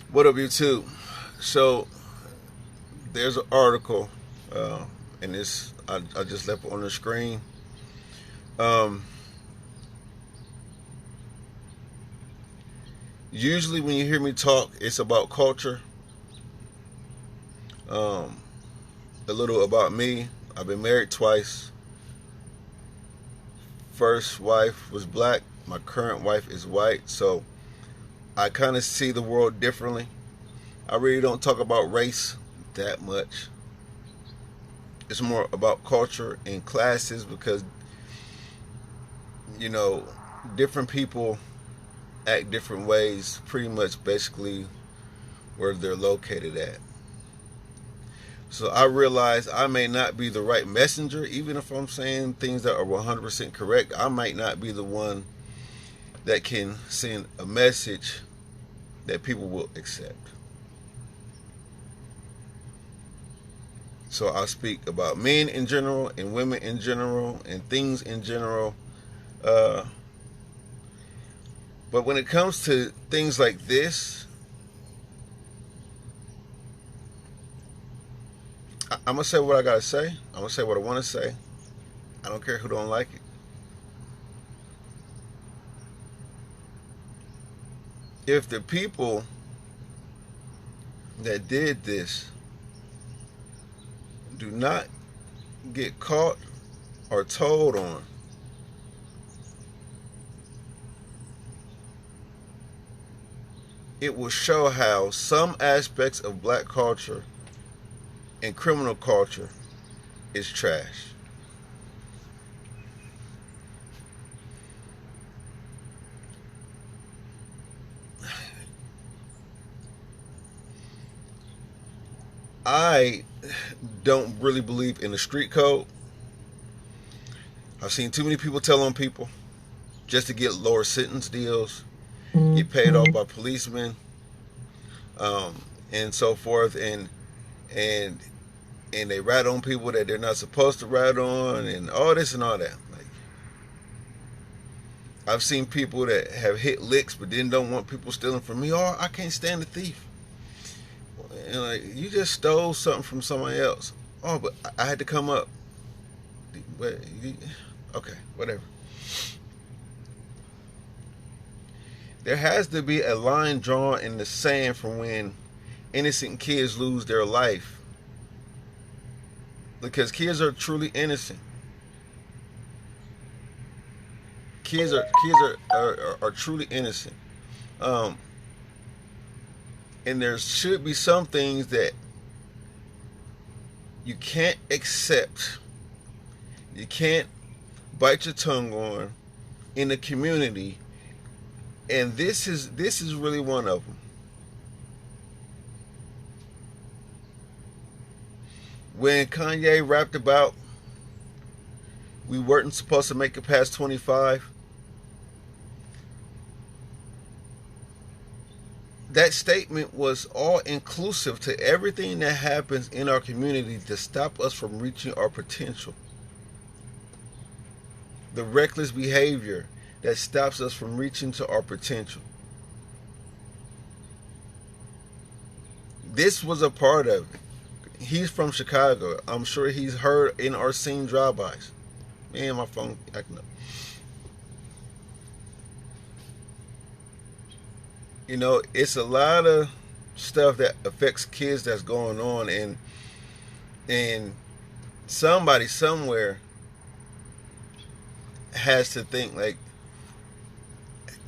What up, YouTube? So there's an article, and this I just left it on the screen. Um, Usually, when you hear me talk, it's about culture. Um, a little about me. I've been married twice. First wife was black. My current wife is white. So I kind of see the world differently. I really don't talk about race that much. It's more about culture and classes because, you know, different people act different ways pretty much basically where they're located at. So I realize I may not be the right messenger, even if I'm saying things that are 100% correct. I might not be the one that can send a message that people will accept. So I speak about men in general and women in general and things in general. But when it comes to things like this, I'm going to say what I got to say. I'm going to say what I want to say. I don't care who don't like it. If the people that did this do not get caught or told on, it will show how some aspects of black culture and criminal culture is trash. I don't really believe in the street code. I've seen too many people tell on people just to get lower sentence deals, get paid off by policemen, and so forth, and they rat on people that they're not supposed to rat on, and all this and all that. Like, I've seen people that have hit licks, but then don't want people stealing from me. Oh, I can't stand a thief. And like, you just stole something from somebody else. Oh, but I had to come up. Okay, whatever. There has to be a line drawn in the sand from when innocent kids lose their life, because kids are truly innocent. Kids are truly innocent. And there should be some things that you can't accept. You can't bite your tongue on in the community, and this is really one of them. When Kanye rapped about we weren't supposed to make it past 25, that statement was all inclusive to everything that happens in our community to stop us from reaching our potential. The reckless behavior that stops us from reaching to our potential. This was a part of it. He's from Chicago. I'm sure he's heard in or seen drive-bys. Man, my phone acting up. You know, it's a lot of stuff that affects kids that's going on, and somebody somewhere has to think, like,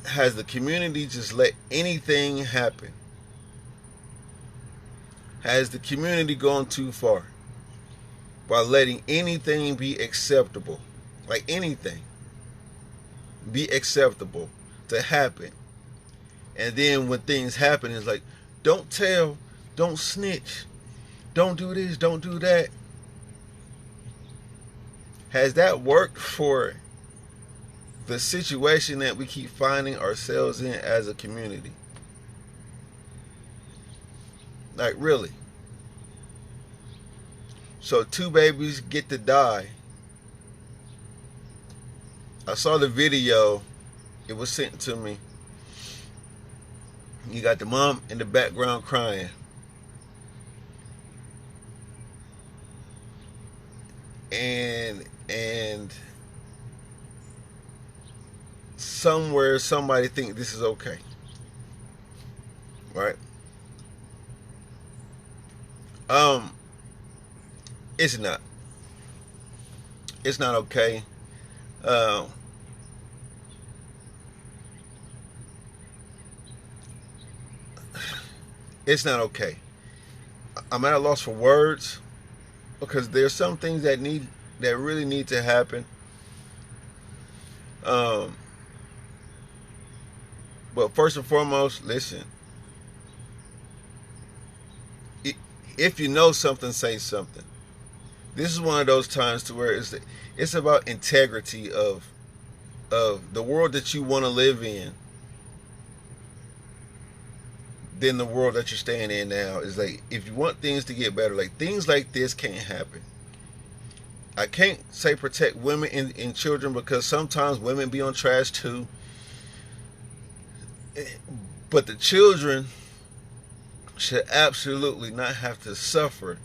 has the community just let anything happen? Has the community gone too far by letting anything be acceptable? Like, anything be acceptable to happen. And then when things happen, it's like, don't tell, don't snitch, don't do this, don't do that. Has that worked for the situation that we keep finding ourselves in as a community? Like, really? So 2 babies get to die. I saw the video. It was sent to me. You got the mom in the background crying. And somewhere somebody think this is okay. Right? It's not. It's not okay. Um, it's not okay. I'm at a loss for words because there's some things that really need to happen. Um, but first and foremost, listen. If you know something, say something. This is one of those times to where it's about integrity of the world that you want to live in. Then the world that you're staying in now is like, if you want things to get better, like things like this can't happen. I can't say protect women and children because sometimes women be on trash too. But the children should absolutely not have to suffer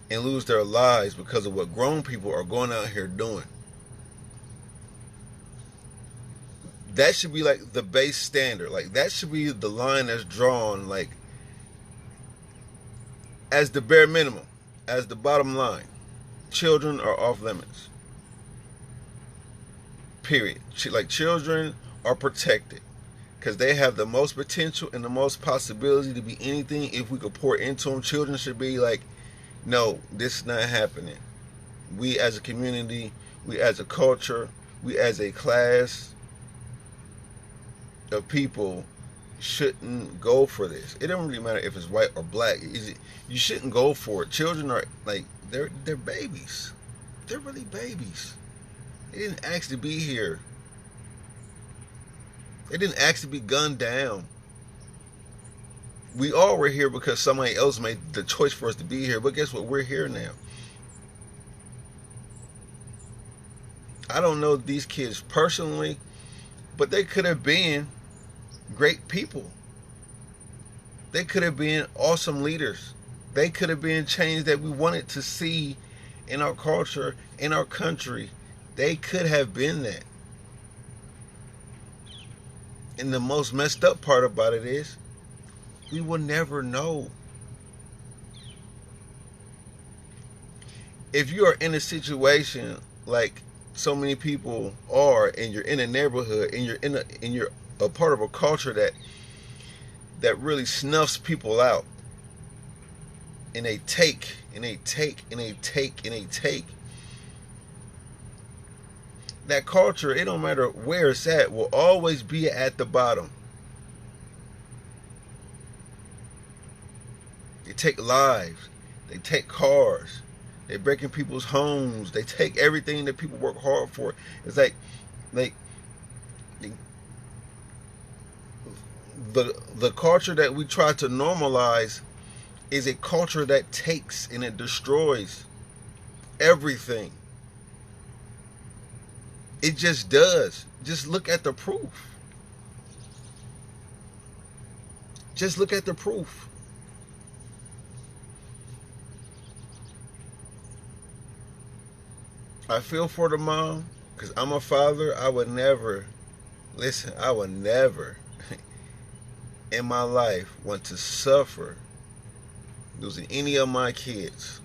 and lose their lives because of what grown people are going out here doing. That should be like the base standard. Like that should be the line that's drawn, like as the bare minimum, as the bottom line. Children are off limits. Period. Like children are protected because they have the most potential and the most possibility to be anything. If we could pour into them, children should be like, no, this is not happening. We as a community, we as a culture, we as a class of people shouldn't go for this. It don't really matter if it's white or black. You shouldn't go for it. Children are like, they're babies. They're really babies. They didn't ask to be here. They didn't ask to be gunned down. We all were here because somebody else made the choice for us to be here. But guess what? We're here now. I don't know these kids personally, but they could have been great people. They could have been awesome leaders. They could have been change that we wanted to see in our culture, in our country. They could have been that. And the most messed up part about it is, we will never know. If you are in a situation like so many people are, and you're in a neighborhood, and you're a part of a culture that really snuffs people out, and they take and they take and they take and they take. That culture, it don't matter where it's at, will always be at the bottom. They take lives, they take cars, they break in people's homes, they take everything that people work hard for. It's like the culture that we try to normalize is a culture that takes and it destroys everything. It just does. Just look at the proof. Just look at the proof. I feel for the mom because I'm a father. I would never in my life want to suffer losing any of my kids.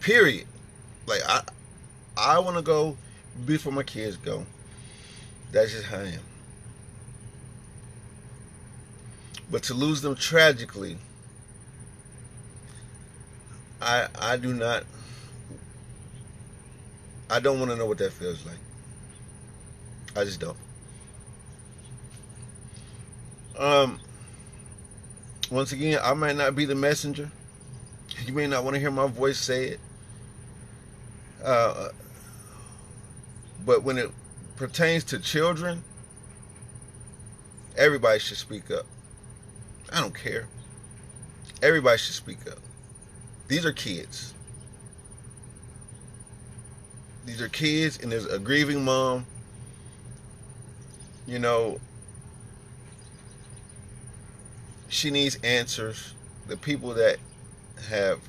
Period. Like I want to go before my kids go. That's just how I am. But to lose them tragically, I do not. I don't want to know what that feels like. I just don't. Once again, I might not be the messenger. You may not want to hear my voice say it. But when it pertains to children, everybody should speak up. I don't care. Everybody should speak up. These are kids. These are kids, and there's a grieving mom. You know, she needs answers. The people that have,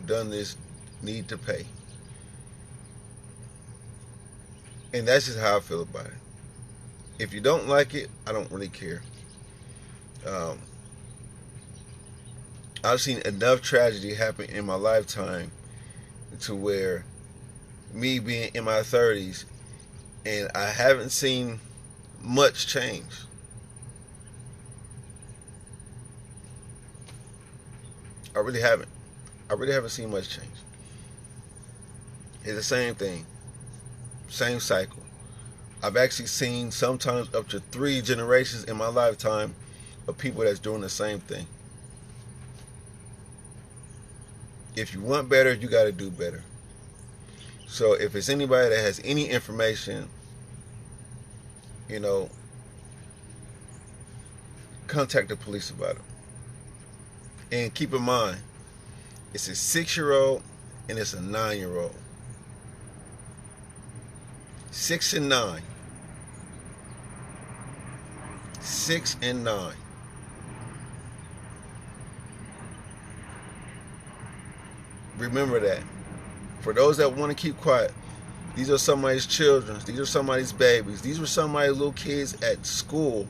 done this need to pay. And that's just how I feel about it. If you don't like it, I don't really care. I've seen enough tragedy happen in my lifetime to where me being in my 30s and I haven't seen much change. I really haven't. I really haven't seen much change. It's the same thing. Same cycle. I've actually seen sometimes up to 3 generations in my lifetime of people that's doing the same thing. If you want better, you got to do better. So if it's anybody that has any information, contact the police about it. And keep in mind, it's a 6-year-old and it's a 9-year-old. 6 and 9. 6 and 9. Remember that. For those that want to keep quiet, these are somebody's children. These are somebody's babies. These were somebody's little kids at school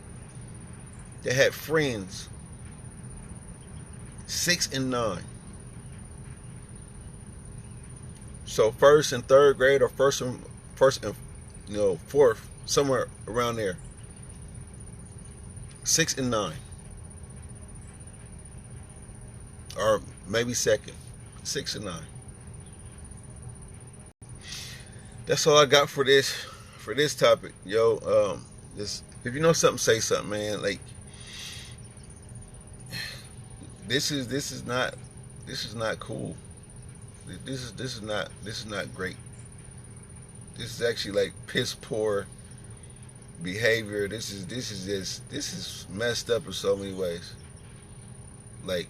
that had friends. 6 and 9. So first and third grade, or first and fourth, somewhere around there. 6 and 9. Or maybe second. 6 and 9. That's all I got for this topic. If you know something, say something, man. Like, this is not cool. This is not great. This is actually like piss poor behavior. This is messed up in so many ways. Like,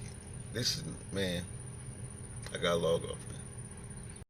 man, I gotta log off, man.